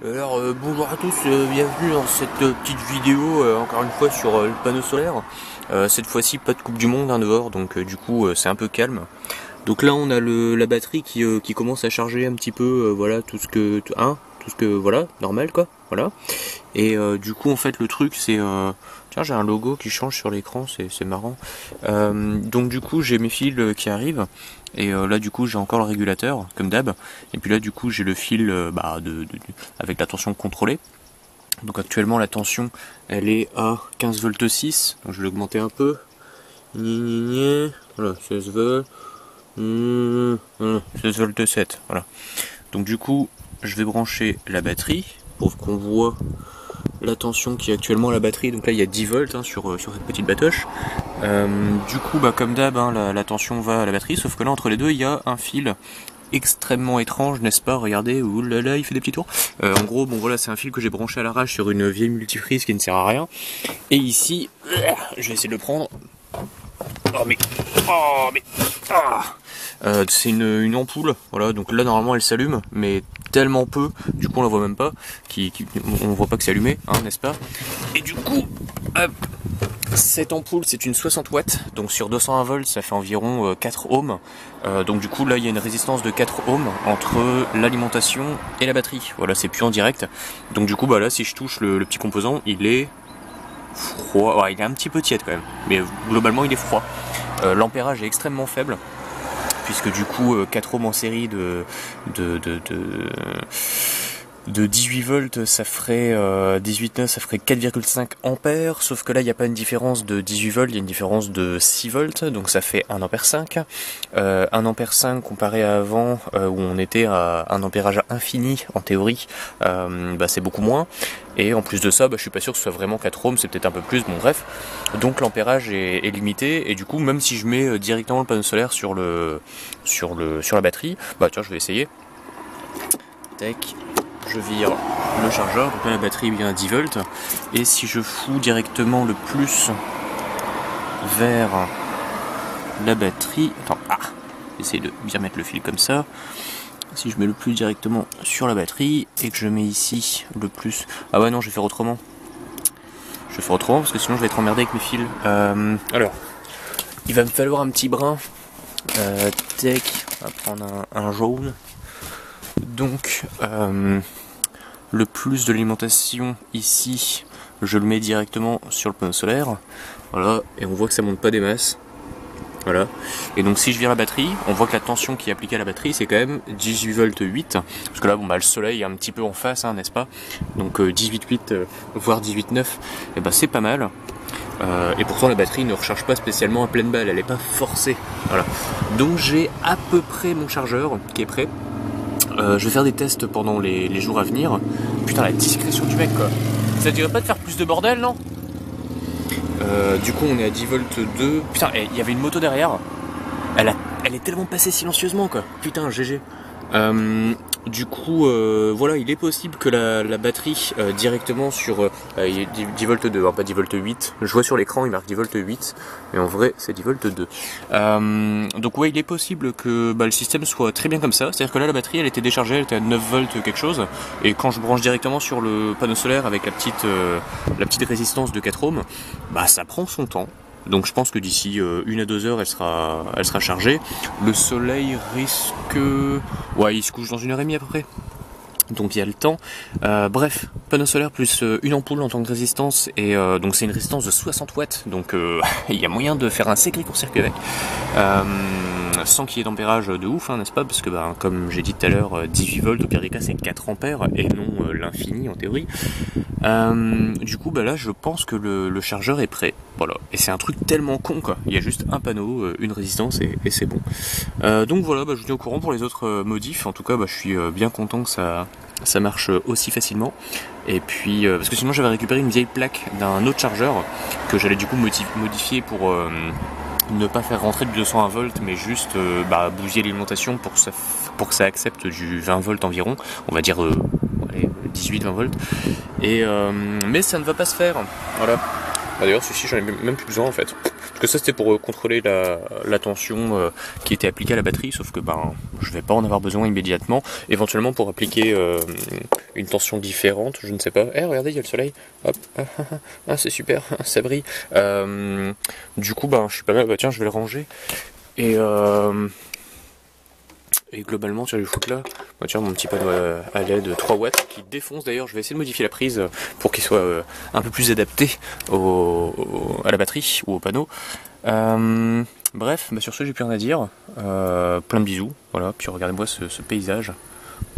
Alors bonjour à tous, bienvenue dans cette petite vidéo encore une fois sur le panneau solaire. Cette fois-ci pas de coupe du monde hein, dehors, donc du coup c'est un peu calme. Donc là on a la batterie qui commence à charger un petit peu, voilà tout ce que voilà normal quoi, voilà. Et du coup en fait le truc c'est tiens, j'ai un logo qui change sur l'écran, c'est marrant. Donc du coup j'ai mes fils qui arrivent. Et là du coup j'ai encore le régulateur comme d'hab. Et puis là du coup j'ai le fil avec la tension contrôlée. Donc actuellement la tension elle est à 15 volts 6. Donc je vais l'augmenter un peu. Voilà, 16 volts. 16 volts 7. Voilà. Donc du coup je vais brancher la batterie pour qu'on voit la tension qui est actuellement à la batterie. Donc là il y a 10 volts hein, sur cette petite batoche. Du coup comme d'hab hein, la tension va à la batterie, sauf que là entre les deux il y a un fil extrêmement étrange, n'est-ce pas? Regardez, oulala, il fait des petits tours. En gros, bon voilà, c'est un fil que j'ai branché à l'arrache sur une vieille multiprise qui ne sert à rien. Et ici, je vais essayer de le prendre. C'est une ampoule, voilà, donc là normalement elle s'allume, mais tellement peu, du coup on la voit même pas, on voit pas que c'est allumé, hein, n'est-ce pas? Et du coup, hop, cette ampoule c'est une 60 watts, donc sur 220 volts ça fait environ 4 ohms, donc du coup là il y a une résistance de 4 ohms entre l'alimentation et la batterie, voilà c'est plus en direct, donc du coup là si je touche le petit composant il est froid, ouais, il est un petit peu tiède quand même, mais globalement il est froid. L'ampérage est extrêmement faible, puisque du coup 4 ohms en série de 18 volts ça ferait 18,9 ça ferait 4,5 ampères, sauf que là il n'y a pas une différence de 18 volts, il y a une différence de 6 volts, donc ça fait 1 ampère 5. 1 ampère 5 comparé à avant où on était à un ampérage infini en théorie, c'est beaucoup moins. Et en plus de ça, je suis pas sûr que ce soit vraiment 4 ohms, c'est peut-être un peu plus, bon bref. Donc l'ampérage est limité, et du coup même si je mets directement le panneau solaire sur la batterie, tiens je vais essayer. Tac. Je vire le chargeur, donc là la batterie est bien à 10 volts, et si je fous directement le plus vers la batterie, j'essaie de bien mettre le fil comme ça, si je mets le plus directement sur la batterie, et que je mets ici le plus, ah ouais non je vais faire autrement, parce que sinon je vais être emmerdé avec mes fils. Alors, il va me falloir un petit brin, tac, on va prendre un jaune, donc le plus de l'alimentation ici, je le mets directement sur le panneau solaire. Voilà, et on voit que ça monte pas des masses. Voilà. Et donc si je vire la batterie, on voit que la tension qui est appliquée à la batterie, c'est quand même 18 volts 8. Parce que là, le soleil est un petit peu en face, hein, n'est-ce pas? Donc 18,8, voire 18,9, c'est pas mal. Et pourtant la batterie ne recharge pas spécialement à pleine balle, elle n'est pas forcée. Voilà. Donc j'ai à peu près mon chargeur qui est prêt. Je vais faire des tests pendant les jours à venir. Putain, la discrétion du mec, quoi. Ça dirait pas de faire plus de bordel, non? Du coup, on est à 10 volts 2. Putain, il y avait une moto derrière. Elle est tellement passée silencieusement, quoi. Putain, GG. Du coup, voilà, il est possible que la batterie directement sur 10 volts 2, hein, pas 10 volts 8. Je vois sur l'écran, il marque 10 volts 8, mais en vrai, c'est 10 volts 2. Donc ouais, il est possible que le système soit très bien comme ça. C'est-à-dire que là, la batterie, elle était déchargée, elle était à 9 volts quelque chose, et quand je branche directement sur le panneau solaire avec la petite résistance de 4 ohms, ça prend son temps. Donc je pense que d'ici 1 à 2 heures elle sera chargée. Le soleil risque... Ouais, il se couche dans 1h30 à peu près. Donc il y a le temps. Bref, panneau solaire plus une ampoule en tant que résistance. Et donc c'est une résistance de 60 watts. Donc il y a moyen de faire un sacré court-circuit avec. Sans qu'il y ait d'ampérage de ouf, hein, n'est-ce pas? Parce que comme j'ai dit tout à l'heure, 18 volts au pire des cas c'est 4 ampères et non l'infini en théorie. Du coup là je pense que le chargeur est prêt. Voilà. Et c'est un truc tellement con quoi. Il y a juste un panneau, une résistance et c'est bon. Donc voilà, je vous tiens au courant pour les autres modifs. En tout cas je suis bien content que ça marche aussi facilement. Et puis parce que sinon j'avais récupéré une vieille plaque d'un autre chargeur que j'allais du coup modifier pour ne pas faire rentrer du 220 volts, mais juste bousiller l'alimentation pour que ça accepte du 20 volts environ, on va dire 18-20 volts. Et mais ça ne va pas se faire. Voilà. Bah, d'ailleurs celui-ci j'en ai même plus besoin en fait. Parce que ça c'était pour contrôler la tension qui était appliquée à la batterie, sauf que ben je vais pas en avoir besoin immédiatement. Éventuellement pour appliquer une tension différente, je ne sais pas. Eh regardez, il y a le soleil. Hop, c'est super, ça brille. Du coup ben je suis pas mal, bah tiens je vais le ranger. Et globalement, tu vas lui foutre là. Bah, tiens, mon petit panneau à LED 3 watts qui défonce d'ailleurs. Je vais essayer de modifier la prise pour qu'il soit un peu plus adapté à la batterie ou au panneau. Bref, bah, sur ce, j'ai plus rien à dire. Plein de bisous. Voilà. Puis regardez-moi ce paysage.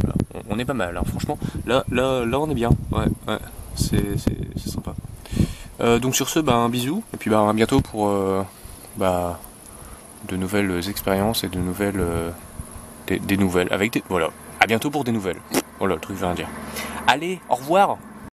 Voilà. On est pas mal, hein. Franchement. Là, on est bien. Ouais. C'est sympa. Donc sur ce, bah, un bisou. Et puis bah, à bientôt pour de nouvelles expériences et de nouvelles. Des nouvelles, voilà. À bientôt pour des nouvelles. Voilà, le truc que je viens de dire. Allez, au revoir.